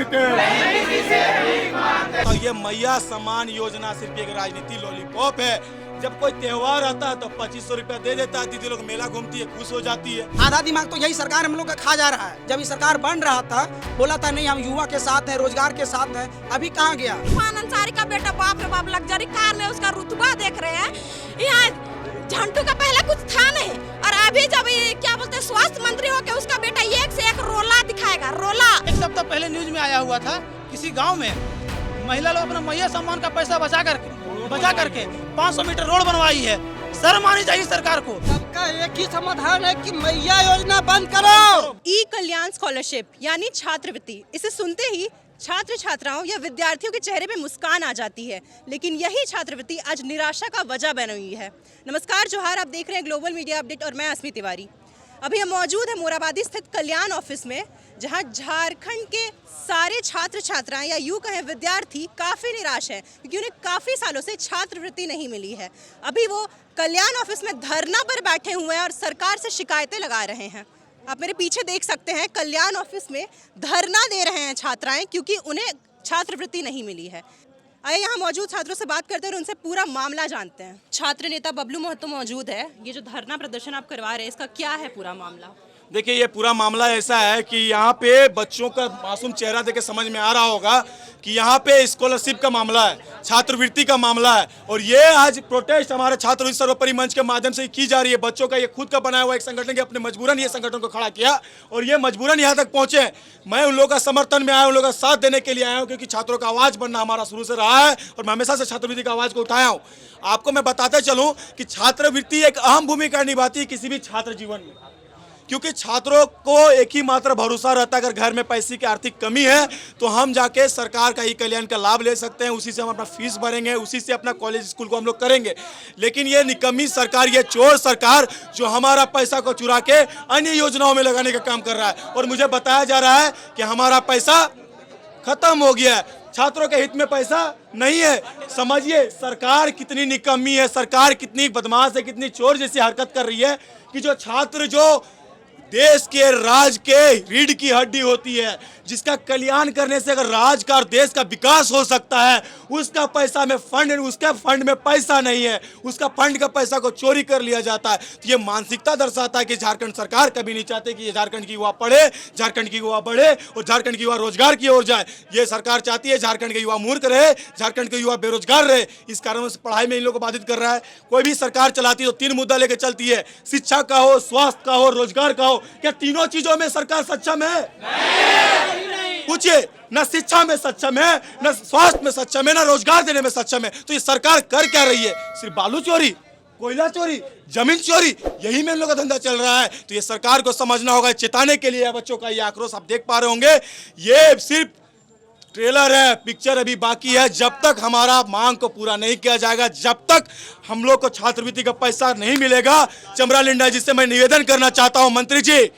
राजनीति। तो ये मैया सम्मान योजना सिर्फ एक राजनीति लॉलीपॉप है। जब कोई त्योहार आता है तो 2500 रुपया दे देता है, दीदी लोग मेला घूमती है, खुश हो जाती है। आधा दिमाग तो यही सरकार हम लोग का खा जा रहा है। जब ये सरकार बन रहा था बोला था नहीं हम युवा के साथ हैं, रोजगार के साथ हैं, अभी कहाँ गया? इरफान अंसारी का बेटा बाप रे बाप लग्जरी कार में उसका रुतबा देख रहे हैं। यहाँ झंटू का पहले कुछ था नहीं और अभी जब ये क्या बोलते हैं स्वास्थ्य मंत्री हो के उसका बेटा एक से एक रोला दिखाएगा। रोला एक सप्ताह पहले न्यूज में आया हुआ था, किसी गांव में महिला लोग अपना मैया सम्मान का पैसा बचा करके 500 मीटर रोड बनवाई है। शर्म आनी चाहिए सरकार को। सबका एक ही समाधान है कि मैया योजना बंद करो। ई कल्याण स्कॉलरशिप यानी छात्रवृत्ति, इसे सुनते ही छात्र छात्राओं या विद्यार्थियों के चेहरे पे मुस्कान आ जाती है, लेकिन यही छात्रवृत्ति आज निराशा का वजह बनी हुई है। नमस्कार, जोहार, आप देख रहे हैं ग्लोबल मीडिया अपडेट और मैं अस्मी तिवारी। अभी हम मौजूद हैं मोराबादी स्थित कल्याण ऑफिस में, जहां झारखंड के सारे छात्र छात्राएं या यूँ कहें विद्यार्थी काफ़ी निराश हैं क्योंकि उन्हें काफ़ी सालों से छात्रवृत्ति नहीं मिली है। अभी वो कल्याण ऑफिस में धरना पर बैठे हुए हैं और सरकार से शिकायतें लगा रहे हैं। आप मेरे पीछे देख सकते हैं, कल्याण ऑफिस में धरना दे रहे हैं छात्राएं क्योंकि उन्हें छात्रवृत्ति नहीं मिली है। आइए यहाँ मौजूद छात्रों से बात करते हैं और उनसे पूरा मामला जानते हैं। छात्र नेता बबलू महतो मौजूद है। ये जो धरना प्रदर्शन आप करवा रहे हैं, इसका क्या है पूरा मामला? देखिए, ये पूरा मामला ऐसा है कि यहाँ पे बच्चों का मासूम चेहरा देख के समझ में आ रहा होगा कि यहाँ पे स्कॉलरशिप का मामला है, छात्रवृत्ति का मामला है। और ये आज प्रोटेस्ट हमारे छात्र सर्वोपरि मंच के माध्यम से की जा रही है। बच्चों का ये खुद का बनाया हुआ एक संगठन के अपने मजबूरन ये संगठन को खड़ा किया और ये मजबूरन यहाँ तक पहुँचे। मैं उन लोगों का समर्थन में आया, उन लोगों का साथ देने के लिए आया हूँ क्योंकि छात्रों का आवाज़ बनना हमारा शुरू से रहा है और मैं हमेशा से छात्रवृत्ति का आवाज़ को उठाया हूँ। आपको मैं बताते चलूँ कि छात्रवृत्ति एक अहम भूमिका निभाती है किसी भी छात्र जीवन में, क्योंकि छात्रों को एक ही मात्र भरोसा रहता है, अगर घर में पैसे की आर्थिक कमी है तो हम जाके सरकार का ई कल्याण का लाभ ले सकते हैं, उसी से हम अपना फीस भरेंगे, उसी से अपना कॉलेज स्कूल को हम लोग करेंगे। लेकिन ये निकम्मी सरकार, ये चोर सरकार जो हमारा पैसा को चुरा के अन्य योजनाओं में लगाने का काम कर रहा है और मुझे बताया जा रहा है कि हमारा पैसा खत्म हो गया है, छात्रों के हित में पैसा नहीं है। समझिए सरकार कितनी निकम्मी है, सरकार कितनी बदमाश है, कितनी चोर जैसी हरकत कर रही है कि जो छात्र जो देश के राज के रीढ़ की हड्डी होती है, जिसका कल्याण करने से अगर राज का और देश का विकास हो सकता है, उसका पैसा में फंड, उसका फंड में पैसा नहीं है, उसका फंड का पैसा को चोरी कर लिया जाता है। तो ये मानसिकता दर्शाता है कि झारखंड सरकार कभी नहीं चाहती कि ये झारखंड की युवा पढ़े, झारखंड की युवा बढ़े और झारखंड की युवा रोजगार की ओर जाए। ये सरकार चाहती है झारखंड के युवा मूर्ख रहे, झारखंड के युवा बेरोजगार रहे। इस कारण से पढ़ाई में इन लोगों को बाधित कर रहा है। कोई भी सरकार चलाती है तो 3 मुद्दा लेकर चलती है, शिक्षा का हो, स्वास्थ्य का हो, रोजगार का हो। क्या तीनों चीजों में सरकार सक्षम है? पूछिए, न शिक्षा में सक्षम है, न स्वास्थ्य में सक्षम है, न रोजगार देने में सक्षम है। तो ये सरकार कर क्या रही है? सिर्फ बालू चोरी, कोयला चोरी, जमीन चोरी, यही में इन लोगों का धंधा चल रहा है। तो ये सरकार को समझना होगा, चेताने के लिए बच्चों का ये आक्रोश आप देख पा रहे होंगे। ये सिर्फ ट्रेलर है, पिक्चर अभी बाकी है। जब तक हमारा मांग को पूरा नहीं किया जाएगा, जब तक हम लोग को छात्रवृत्ति का पैसा नहीं मिलेगा, चमरा लिंडा जी से मैं निवेदन करना चाहता हूं, मंत्री जी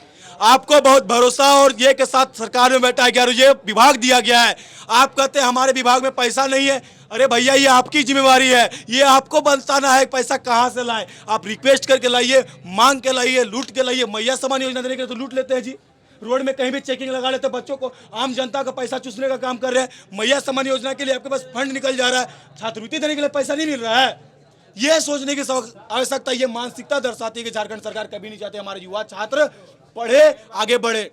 आपको बहुत भरोसा और ये के साथ सरकार में बैठा गया, ये विभाग दिया गया है। आप कहते हैं हमारे विभाग में पैसा नहीं है। अरे भैया, ये आपकी जिम्मेवारी है, ये आपको बताना है पैसा कहाँ से लाएं। आप रिक्वेस्ट करके लाइए, मांग के लाइए, लूट के लाइए। मैया सम्मान योजना देने के लिए तो लूट लेते हैं जी, रोड में कहीं भी चेकिंग लगा लेते, बच्चों को, आम जनता का पैसा चूसने का काम कर रहे हैं। मैया सम्मान योजना के लिए आपके पास फंड निकल जा रहा है, छात्रवृत्ति देने के लिए पैसा नहीं मिल रहा है। ये सोचने की आवश्यकता, ये मानसिकता दर्शाती है कि झारखंड सरकार कभी नहीं चाहती हमारे युवा छात्र पढ़े, आगे बढ़े।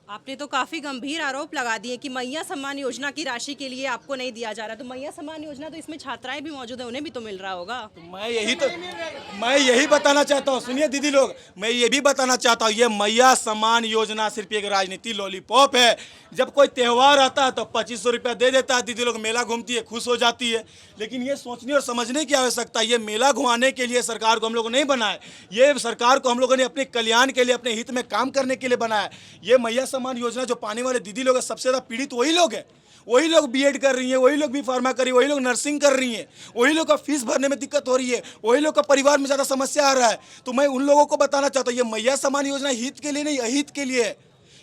आपने तो काफी गंभीर आरोप लगा दिए कि मैया सम्मान योजना की राशि के लिए आपको नहीं दिया जा रहा। तो मैया सम्मान योजना तो इसमें छात्राएं भी मौजूद है, उन्हें भी तो मिल रहा होगा। तो मैं यही बताना चाहता हूँ, सुनिए दीदी लोग, मैं ये भी बताना चाहता हूँ, ये मैया सम्मान योजना सिर्फ एक राजनीति लॉलीपॉप है। जब कोई त्योहार आता है तो 2500 रुपया दे देता है, दीदी लोग मेला घूमती है, खुश हो जाती है। लेकिन ये सोचने और समझने की आवश्यकता, ये मेला घुमाने के लिए सरकार को हम लोगों ने नहीं बनाया, ये सरकार को हम लोगों ने अपने कल्याण के लिए, अपने हित में काम करने के लिए बनाया। ये मैया सम्मान योजना जो पाने वाले दीदी लोग हैं, सबसे ज़्यादा पीड़ित वही लोग हैं। वही लोग बीएड कर रही हैं, वही लोग भी फार्मा कर रही है, वही लोग नर्सिंग कर रही हैं, वही लोग का फीस भरने में दिक्कत हो रही है, वही लोग का परिवार में ज़्यादा समस्या आ रहा है। तो मैं उन लोगों को बताना चाहता हूँ, ये मैया सम्मान योजना हित के लिए नहीं, अहित के लिए है।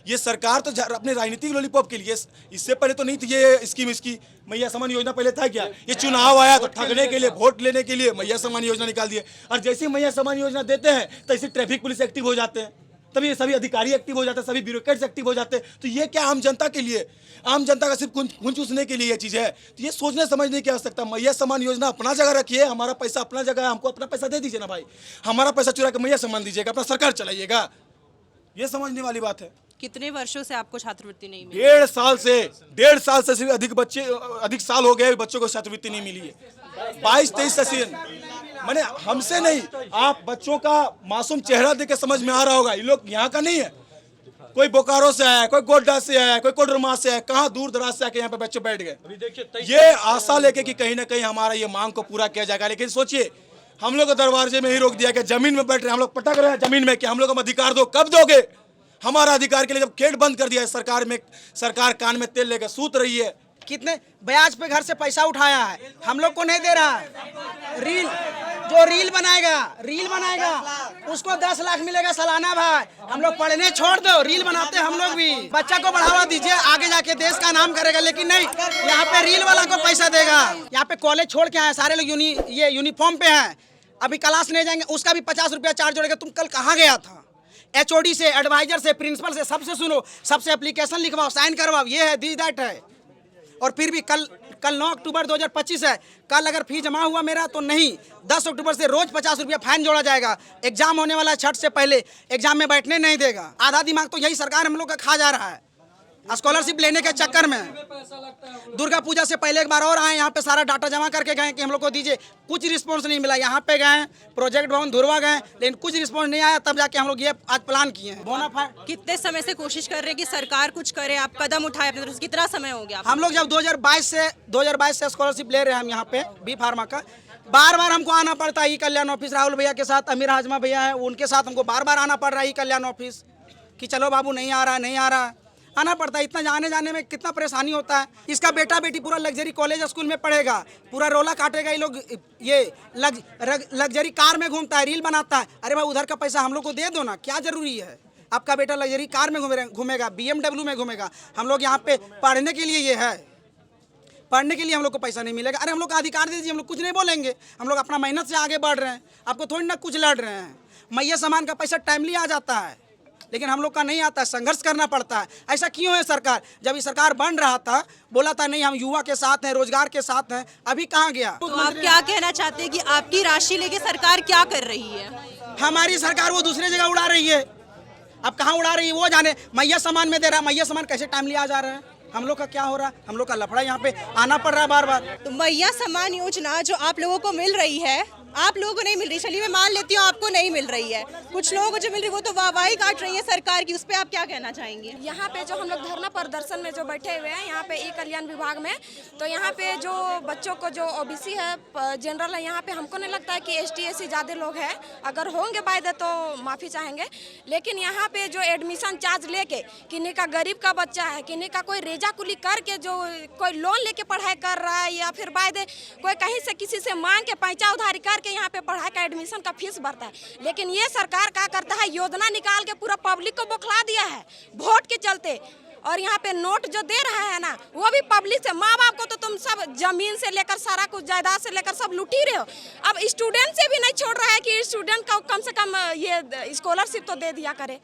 ये सरकार तो अपने राजनीतिक लॉलीपॉप के लिए, इससे पहले तो नहीं थी ये स्कीम। इसकी मैया सम्मान योजना पहले था क्या? ये चुनाव आया तो ठगने के लिए, वोट लेने के लिए मैया सम्मान योजना निकाल दिए। और जैसे मैया सम्मान योजना देते हैं तो ऐसे ट्रैफिक पुलिस एक्टिव हो जाते हैं। तभी ये सभी अधिकारी एक्टिव हो जाते हैं, सभी ब्यूरोक्रेट्स एक्टिव हो जाते हैं। तो ये क्या आम जनता के लिए, आम जनता का सिर्फ खून चूसने के लिए ये चीज़ है। तो ये सोचने समझने की आवश्यकता। मैया सम्मान योजना अपना जगह रखिए, हमारा पैसा अपना जगह है, हमको अपना पैसा दे दीजिए ना भाई। हमारा पैसा चुरा के मैया सम्मान दीजिएगा, अपना सरकार चलाइएगा, ये समझने वाली बात है। कितने वर्षों से आपको छात्रवृत्ति नहीं मिली? 1.5 साल से सिर्फ अधिक साल हो गए बच्चों को छात्रवृत्ति नहीं मिली है। 22-23 सेशन मैंने हमसे नहीं, आप बच्चों का मासूम चेहरा देख के समझ में आ रहा होगा। ये लोग यहाँ का नहीं है, कोई बोकारो से है, कोई गोड्डा से है, कोई कोडरमा से है, कहाँ दूर दराज से आके यहाँ पे बच्चे बैठ गए। ये आशा लेके कि कहीं ना कहीं हमारा ये मांग को पूरा किया जाएगा। लेकिन सोचिए, हम लोग को दरवाजे में ही रोक दिया कि जमीन में बैठ रहे, हम लोग पटक रहे हैं जमीन में कि हम लोग को अधिकार दो। कब दोगे? हमारा अधिकार के लिए जब गेट बंद कर दिया है सरकार कान में तेल लेकर सूत रही है। कितने ब्याज पे घर से पैसा उठाया है, हम लोग को नहीं दे रहा है। रील बनाएगा उसको 10 लाख मिलेगा सालाना। भाई हम लोग पढ़ने छोड़ दो, रील बनाते हम लोग भी। बच्चा को बढ़ावा दीजिए, आगे जाके देश का नाम करेगा। लेकिन नहीं, यहाँ पे रील वाला को पैसा देगा। यहाँ पे कॉलेज छोड़ के आए सारे लोग, ये यूनिफॉर्म पे हैं, अभी क्लास नहीं जाएंगे, उसका भी 50 रुपया चार्ज जोड़ेगा। तुम कल कहाँ गया था? HOD से, एडवाइजर से, प्रिंसिपल से, सबसे सुनो, सबसे एप्लीकेशन लिखवाओ, साइन करवाओ, ये है दिस दैट है। और फिर भी कल 9 अक्टूबर 2025 है, कल अगर फी जमा हुआ मेरा तो नहीं, 10 अक्टूबर से रोज 50 रुपया फाइन जोड़ा जाएगा। एग्जाम होने वाला है, छठ से पहले एग्जाम में बैठने नहीं देगा। आधा दिमाग तो यही सरकार हम लोग का खा जा रहा है स्कॉलरशिप लेने के चक्कर में। दुर्गा पूजा से पहले एक बार और आए, यहाँ पे सारा डाटा जमा करके गए कि हम लोग को दीजिए, कुछ रिस्पॉन्स नहीं मिला। यहाँ पे गए, प्रोजेक्ट भवन धुरवा गए, लेकिन कुछ रिस्पॉन्स नहीं आया। तब जाके हम लोग ये आज प्लान किए हैं। बोनाफाइड कितने समय से कोशिश कर रहे हैं कि सरकार कुछ करे, आप कदम उठाए अपनी तरफ से? कितना समय हो गया? हम लोग जब 2022 से स्कॉलरशिप ले रहे हैं हम यहाँ पे बी फार्मा का, बार हमको आना पड़ता है ई कल्याण ऑफिस। राहुल भैया के साथ अमीर हाजमा भैया है, उनके साथ हमको बार आना पड़ रहा है ई कल्याण ऑफिस कि चलो बाबू नहीं आ रहा, आना पड़ता है। इतना जाने में कितना परेशानी होता है। इसका बेटा बेटी पूरा लग्जरी कॉलेज स्कूल में पढ़ेगा, पूरा रोला काटेगा। ये लोग ये लग्जरी कार में घूमता है, रील बनाता है। अरे भाई उधर का पैसा हम लोग को दे दो ना, क्या जरूरी है? आपका बेटा लग्जरी कार में घूमेगा, BMW में घूमेगा, हम लोग यहाँ पे पढ़ने के लिए ये है, पढ़ने के लिए हम लोग को पैसा नहीं मिलेगा। अरे हम लोग का अधिकार दे दीजिए, हम लोग कुछ नहीं बोलेंगे, हम लोग अपना मेहनत से आगे बढ़ रहे हैं, आपको थोड़ी ना कुछ लड़ रहे हैं। मैया सामान का पैसा टाइमली आ जाता है, लेकिन हम लोग का नहीं आता, संघर्ष करना पड़ता है। ऐसा क्यों है सरकार? जब ये सरकार बन रहा था बोला था नहीं हम युवा के साथ हैं, रोजगार के साथ हैं, अभी कहाँ गया? तो आप क्या कहना चाहते हैं कि आपकी राशि लेके सरकार क्या कर रही है? हमारी सरकार वो दूसरे जगह उड़ा रही है। अब कहाँ उड़ा रही है वो जाने। मैया सामान में दे रहा है, मैया सामान कैसे टाइमली आ जा रहा है? हम लोग का क्या हो रहा है? हम लोग का लफड़ा यहाँ पे आना पड़ रहा है बार। तो मैया सम्मान योजना जो आप लोगों को मिल रही है, आप लोगों को नहीं मिल रही। चलिए मैं मान लेती हूँ आपको नहीं मिल रही है, कुछ लोगों को जो मिल रही है वो तो वाहवाही काट रही है सरकार की, उस पर आप क्या कहना चाहेंगे? यहाँ पे जो हम लोग धरना प्रदर्शन में जो बैठे हुए हैं यहाँ पे ई कल्याण विभाग में, तो यहाँ पे जो बच्चों को जो OBC है, जनरल है, यहाँ पे हमको नहीं लगता है कि ST SC ज़्यादा लोग हैं। अगर होंगे वायदे तो माफ़ी चाहेंगे। लेकिन यहाँ पे जो एडमिशन चार्ज लेके किन्हीं का गरीब का बच्चा है, किन्हीं का कोई रेजा कुली करके जो कोई लोन लेके पढ़ाई कर रहा है, या फिर वायदे कोई कहीं से किसी से मांग के पैसा उधारी कर के यहाँ पे पढ़ाई का एडमिशन का फीस भरता है। लेकिन ये सरकार क्या करता है, योजना निकाल के पूरा पब्लिक को बौखला दिया है वोट के चलते। और यहाँ पे नोट जो दे रहा है ना, वो भी पब्लिक से। माँ बाप को तो तुम सब जमीन से लेकर सारा कुछ जायदाद से लेकर सब लूट ही रहे हो। अब स्टूडेंट से भी नहीं छोड़ रहा है कि स्टूडेंट को कम से कम ये स्कॉलरशिप तो दे दिया करे।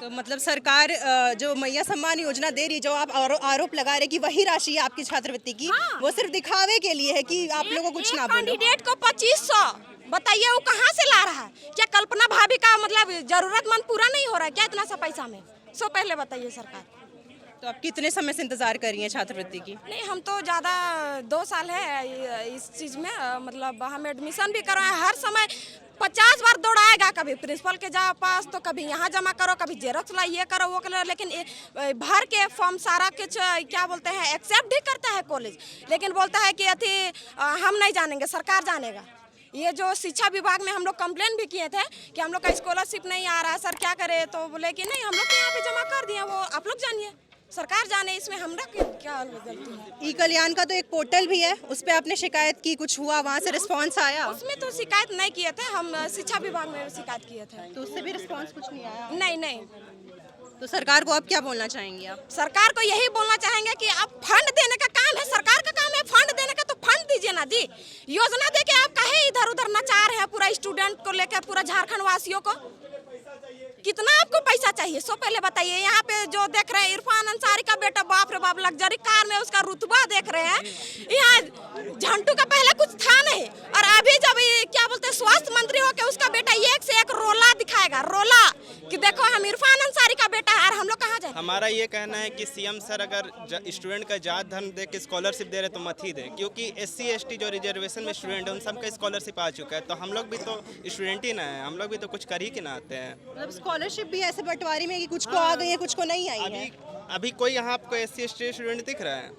तो मतलब सरकार जो मैया सम्मान योजना दे रही है, जो आप आरोप लगा रहे कि वही राशि है आपकी छात्रवृत्ति की, हाँ। वो सिर्फ दिखावे के लिए है कि आप लोगों को कुछ ना बोलो। कैंडिडेट को 2500 बताइए वो कहाँ से ला रहा है? क्या कल्पना भाभी का मतलब जरूरतमंद पूरा नहीं हो रहा है क्या इतना सा पैसा में? सो पहले बताइए सरकार। तो आप कितने समय से इंतजार कर रही हैं छात्रवृत्ति की? नहीं, हम तो ज़्यादा 2 साल है इस चीज़ में। मतलब हम एडमिशन भी करवाए, हर समय 50 बार दौड़ाएगा, कभी प्रिंसिपल के जा पास, तो कभी यहाँ जमा करो, कभी जेरोक्स ला, ये करो वो करो। लेकिन भर के फॉर्म सारा कुछ क्या बोलते हैं एक्सेप्ट भी करता है कॉलेज, लेकिन बोलता है कि अथी हम नहीं जानेंगे, सरकार जानेगा। ये जो शिक्षा विभाग में हम लोग कंप्लेन भी किए थे कि हम लोग का स्कॉलरशिप नहीं आ रहा है सर, क्या करे? तो बोले कि नहीं, हम लोग तो यहाँ पे जमा कर दिए, वो आप लोग जानिए, सरकार जाने, इसमें हमरा क्या गलती है? ई कल्याण का तो एक पोर्टल भी है, उस पर आपने शिकायत की, कुछ हुआ वहाँ से रिस्पांस आया? उसमें तो शिकायत नहीं किए थे, हम शिक्षा विभाग में शिकायत किए थे, तो उससे भी रिस्पांस कुछ नहीं आया? नहीं। तो सरकार को आप क्या बोलना चाहेंगे? आप सरकार को यही बोलना चाहेंगे कि आप फंड देने का काम है, सरकार का काम है फंड देने का, तो फंड दीजिए ना दी। योजना देके आप काहे इधर उधर नचा रहे हैं पूरा स्टूडेंट को लेकर, पूरा झारखंड वासियों को? कितना आपको पैसा चाहिए सो पहले बताइए। यहाँ पे जो देख रहे हैं इरफान अंसारी का बेटा, बाप रे बाप, लग्जरी कार में उसका रुतबा देख रहे हैं। यहाँ झंटू का पहले कुछ था नहीं, और अभी जब क्या बोलते हैं स्वास्थ्य मंत्री हो के उसका बेटा एक से एक रोला दिखाएगा, रोला कि देखो हम इरफान अंसारी का बेटा है, और हम लोग कहाँ जाए। हमारा ये कहना है कि सीएम सर अगर स्टूडेंट का जात धर्म दे के स्कॉलरशिप दे रहे तो मत ही दे, क्योंकि SC ST जो रिजर्वेशन में स्टूडेंट है उन सबका स्कॉलरशिप आ चुका है, तो हम लोग भी तो स्टूडेंट ही ना है, हम लोग भी तो कुछ कर ही के ना आते हैं। मतलब स्कॉलरशिप भी ऐसे बंटवारे में कि कुछ को आ गई है, कुछ को नहीं आई है। अभी कोई यहाँ आपको SC ST स्टूडेंट दिख रहा है?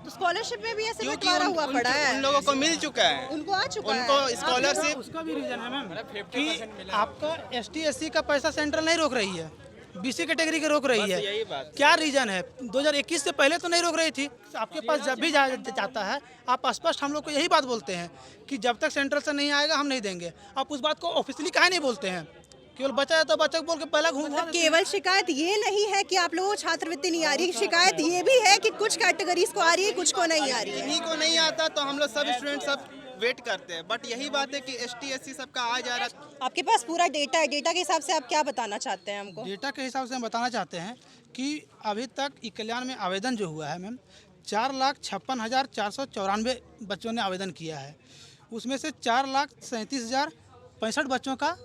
तो स्कॉलरशिप में भी ऐसे क्योंकि बंटवारा हुआ पड़ा है। उन लोगों को मिल चुका है, उनको आ चुका है। उनको स्कॉलरशिप। उसका भी रीजन है मैम कि आपका ST SC का पैसा सेंट्रल नहीं रोक रही है, BC कैटेगरी के रोक रही है। यही बात। क्या रीजन है? 2021 से पहले तो नहीं रोक रही थी। आपके पास जब भी जाता है आप स्पष्ट हम लोग को यही बात बोलते हैं कि जब तक सेंट्रल से नहीं आएगा हम नहीं देंगे। आप उस बात को ऑफिशियली काहे नहीं बोलते हैं? केवल बचा है तो बचा बोल के पहला घूम। मतलब केवल शिकायत ये नहीं है कि आप लोगों को छात्रवृत्ति नहीं आ रही, शिकायत ये भी है कि कुछ कैटेगरीज को आ रही है, कुछ को नहीं आ रही है। इन्हीं को नहीं आता तो हम लोग सब स्टूडेंट सब वेट करते हैं, बट यही बात है कि ST SC सबका आ जा रहा है। आपके पास पूरा डेटा है, डेटा के हिसाब से आप क्या बताना चाहते हैं हमको? डेटा के हिसाब से हम बताना चाहते हैं कि अभी तक ई कल्याण में आवेदन जो हुआ है मैम 4,56,494 बच्चों ने आवेदन किया है। उसमें से 4,37,065 बच्चों का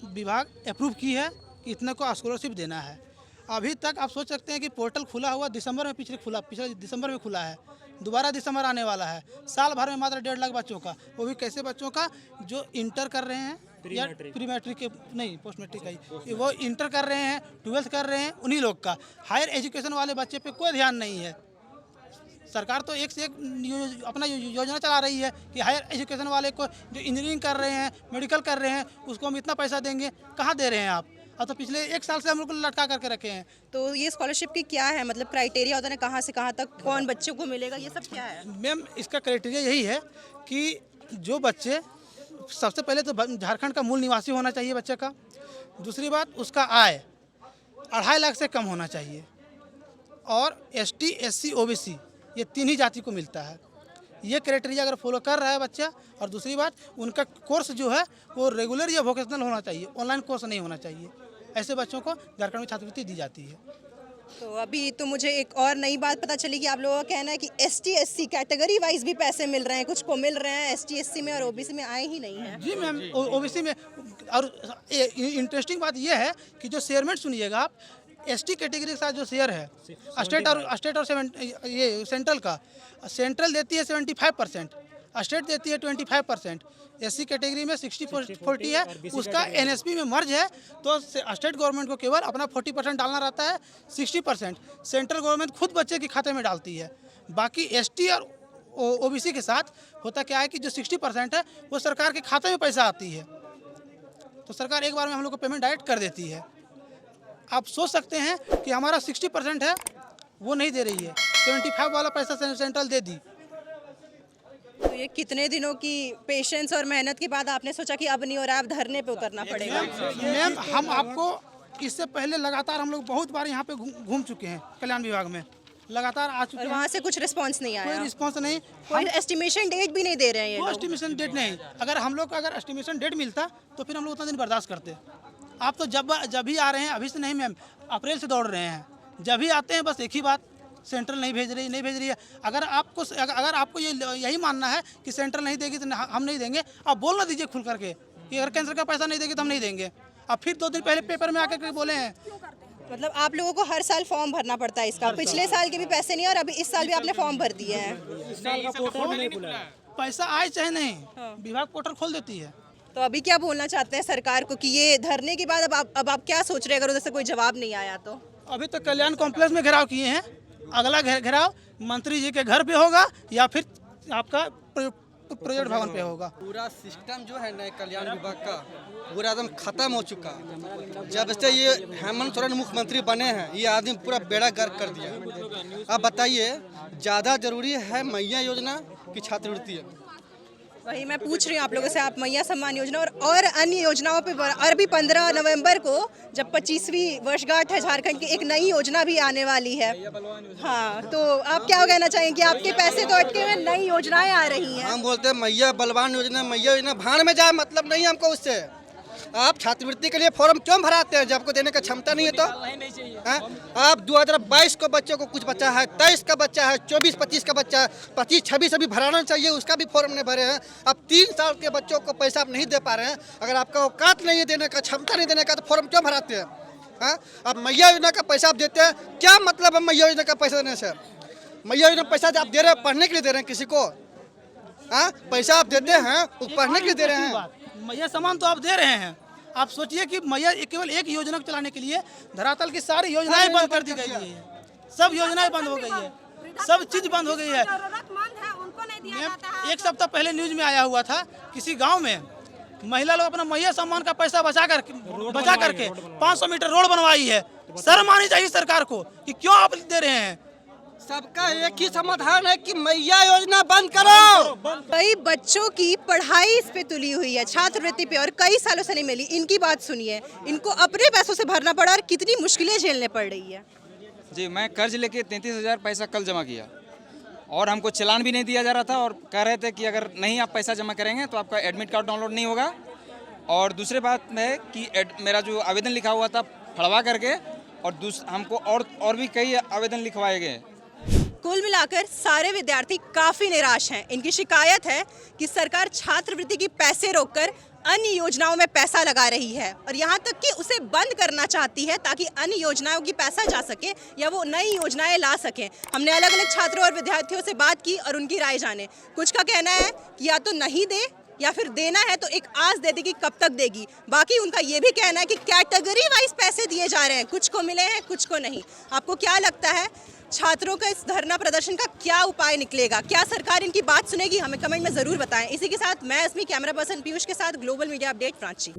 विभाग अप्रूव की है कि इतने को स्कॉलरशिप देना है। अभी तक आप सोच सकते हैं कि पोर्टल खुला हुआ दिसंबर में पिछले दिसंबर में खुला है, दोबारा दिसंबर आने वाला है। साल भर में मात्र 1.5 लाख बच्चों का, वो भी कैसे बच्चों का जो इंटर कर रहे हैं या प्री मैट्रिक के नहीं, पोस्ट मैट्रिक का ही, वो इंटर कर रहे हैं, 12th कर रहे हैं, उन्हीं लोग का। हायर एजुकेशन वाले बच्चे पे कोई ध्यान नहीं है। सरकार तो एक से एक अपना योजना चला रही है कि हायर एजुकेशन वाले को जो इंजीनियरिंग कर रहे हैं, मेडिकल कर रहे हैं, उसको हम इतना पैसा देंगे। कहाँ दे रहे हैं आप? अब तो पिछले 1 साल से हम लोग को लटका करके रखे हैं। तो ये स्कॉलरशिप की क्या है, मतलब क्राइटेरिया होता है, कहाँ से कहाँ तक कौन बच्चों को मिलेगा, ये सब क्या है? मैम इसका क्राइटेरिया यही है कि जो बच्चे, सबसे पहले तो झारखंड का मूल निवासी होना चाहिए बच्चे का। दूसरी बात, उसका आय 2.5 लाख से कम होना चाहिए, और ST SC OBC ये 3 ही जाति को मिलता है। ये क्राइटेरिया अगर फॉलो कर रहा है बच्चा, और दूसरी बात उनका कोर्स जो है वो रेगुलर या वोकेशनल होना चाहिए, ऑनलाइन कोर्स नहीं होना चाहिए। ऐसे बच्चों को झारखंड में छात्रवृत्ति दी जाती है। तो अभी तो मुझे एक और नई बात पता चली कि आप लोगों का कहना है कि ST SC कैटेगरी वाइज भी पैसे मिल रहे हैं, कुछ को मिल रहे हैं, ST SC में और OBC में आए ही नहीं है। जी मैम, OBC में। और इंटरेस्टिंग बात यह है कि जो शेयरमेंट सुनिएगा आप, ST कैटेगरी के साथ जो शेयर है स्टेट और ये सेंट्रल का, सेंट्रल देती है 75%, स्टेट देती है 25%। SC कैटेगरी में 60-40 है, उसका NSP में मर्ज है, तो स्टेट गवर्नमेंट को केवल अपना 40% डालना रहता है, 60% सेंट्रल गवर्नमेंट खुद बच्चे के खाते में डालती है। बाकी ST और OBC के साथ होता क्या है कि जो 60% है वो सरकार के खाते में पैसा आती है, तो सरकार एक बार में हम लोग को पेमेंट डायरेक्ट कर देती है। आप सोच सकते हैं कि हमारा 60% है वो नहीं दे रही है, 75 वाला पैसा सेंट्रल दे दी। तो ये कितने दिनों की पेशेंस और मेहनत के बाद आपने सोचा कि अब नहीं हो रहा, अब धरने पे उतरना पड़ेगा? मैम हम आपको इससे पहले लगातार हम लोग बहुत बार यहाँ पे घूम चुके हैं, कल्याण विभाग में लगातार आ चुके और हैं। वहाँ से कुछ रिस्पांस नहीं आया? कोई रिस्पॉन्स नहीं, कोई एस्टिमेशन डेट भी नहीं दे रहे हैं ये कोई लोग? एस्टिमेशन डेट नहीं। अगर हम लोग का अगर एस्टिमेशन डेट मिलता तो फिर हम लोग उतना दिन बर्दाश्त करते। आप तो जब भी आ रहे हैं, अभी से नहीं मैम, अप्रैल से दौड़ रहे हैं। जब भी आते हैं बस एक ही बात, सेंट्रल नहीं भेज रही है। अगर आपको यही मानना है कि सेंट्रल नहीं देगी तो हम नहीं देंगे, आप बोल ना दीजिए खुल करके कि अगर कैंसर का पैसा नहीं देगी तो हम नहीं देंगे। अब फिर 2 दिन पहले पेपर में आकर के बोले हैं। मतलब आप लोगों को हर साल फॉर्म भरना पड़ता है इसका? पिछले साल के भी पैसे नहीं और अभी इस साल भी आपने फॉर्म भर दिए हैं? पैसा आए चाहे नहीं, विभाग पोर्टल खोल देती है। तो अभी क्या बोलना चाहते हैं सरकार को कि ये धरने के बाद अब आप क्या सोच रहे हैं अगर उधर से कोई जवाब नहीं आया तो? अभी तो कल्याण कॉम्प्लेक्स में घेराव किए हैं, अगला घेराव मंत्री जी के घर पे होगा या फिर आपका प्रोजेक्ट भवन पे होगा। पूरा सिस्टम जो है नए कल्याण विभाग का पूरा एकदम खत्म हो चुका। जब से ये हेमंत सोरेन मुख्यमंत्री बने हैं, ये आदमी पूरा बेड़ा गर्क कर दिया। अब बताइए ज़्यादा जरूरी है मैया योजना की छात्रवृत्ति? वही मैं पूछ रही हूँ आप लोगों से, आप मैया सम्मान योजना और अन्य योजनाओं पे, और भी 15 नवंबर को जब 25वीं वर्षगांठ है झारखंड की, एक नई योजना भी आने वाली है। हाँ, तो आप क्या कहना चाहेंगे कि आपके पैसे तो अटके हुए, नई योजनाएं आ रही हैं? हम बोलते हैं मैया बलवान योजना, मैया योजना भाड़ में जाए, मतलब नहीं हमको उससे। आप छात्रवृत्ति के लिए फॉर्म क्यों भराते हैं जब आपको देने का क्षमता नहीं है तो? आप 2022 को बच्चों को कुछ बच्चा है, 23 का बच्चा है, 24-25 का बच्चा है, 25-26 अभी भराना चाहिए, उसका भी फॉर्म नहीं भरे हैं। अब 3 साल के बच्चों को पैसा आप नहीं दे पा रहे हैं। अगर आपका औकात नहीं है देने का, क्षमता नहीं देने का, तो फॉर्म क्यों भराते हैं? अब मैया योजना का पैसा आप देते हैं, क्या मतलब है मैया योजना का पैसा देने से? मैया योजना पैसा आप दे रहे हैं पढ़ने के लिए दे रहे हैं किसी को? पैसा आप देते हैं वो पढ़ने के लिए दे रहे हैं। मैया सामान तो आप दे रहे हैं। आप सोचिए कि मैया केवल एक योजना को चलाने के लिए धरातल की सारी योजनाएं बंद कर दी गई है। सब योजनाएं बंद हो गई है, सब चीज बंद हो गई है। एक सप्ताह पहले न्यूज में आया हुआ था, किसी गांव में महिला लोग अपना मैया सम्मान का पैसा बचा करके 500 मीटर रोड बनवाई है। शर्म आनी चाहिए सरकार को कि क्यों आप दे रहे हैं। सबका एक ही समाधान है कि मैया योजना बंद करो। कई बच्चों की पढ़ाई इस पे तुली हुई है, छात्रवृत्ति पे, और कई सालों से नहीं मिली। इनकी बात सुनिए, इनको अपने पैसों से भरना पड़ा और कितनी मुश्किलें झेलने पड़ रही है। जी, मैं कर्ज लेके 33,000 पैसा कल जमा किया और हमको चालान भी नहीं दिया जा रहा था और कह रहे थे कि अगर नहीं आप पैसा जमा करेंगे तो आपका एडमिट कार्ड डाउनलोड नहीं होगा। और दूसरी बात है कि मेरा जो आवेदन लिखा हुआ था फड़वा करके, और हमको और भी कई आवेदन लिखवाए गए। कुल मिलाकर सारे विद्यार्थी काफी निराश हैं। इनकी शिकायत है कि सरकार छात्रवृत्ति की पैसे रोककर अन्य योजनाओं में पैसा लगा रही है और यहाँ तक कि उसे बंद करना चाहती है ताकि अन्य योजनाओं की पैसा जा सके या वो नई योजनाएं ला सकें। हमने अलग अलग छात्रों और विद्यार्थियों से बात की और उनकी राय जाने। कुछ का कहना है कि या तो नहीं दे या फिर देना है तो एक आस दे देगी, कब तक देगी। बाकी उनका ये भी कहना है कि कैटेगरी वाइज पैसे दिए जा रहे हैं, कुछ को मिले हैं कुछ को नहीं। आपको क्या लगता है छात्रों का इस धरना प्रदर्शन का क्या उपाय निकलेगा? क्या सरकार इनकी बात सुनेगी? हमें कमेंट में जरूर बताएं। इसी के साथ मैं अस्मी, कैमरा पर्सन पीयूष के साथ, ग्लोबल मीडिया अपडेट, रांची।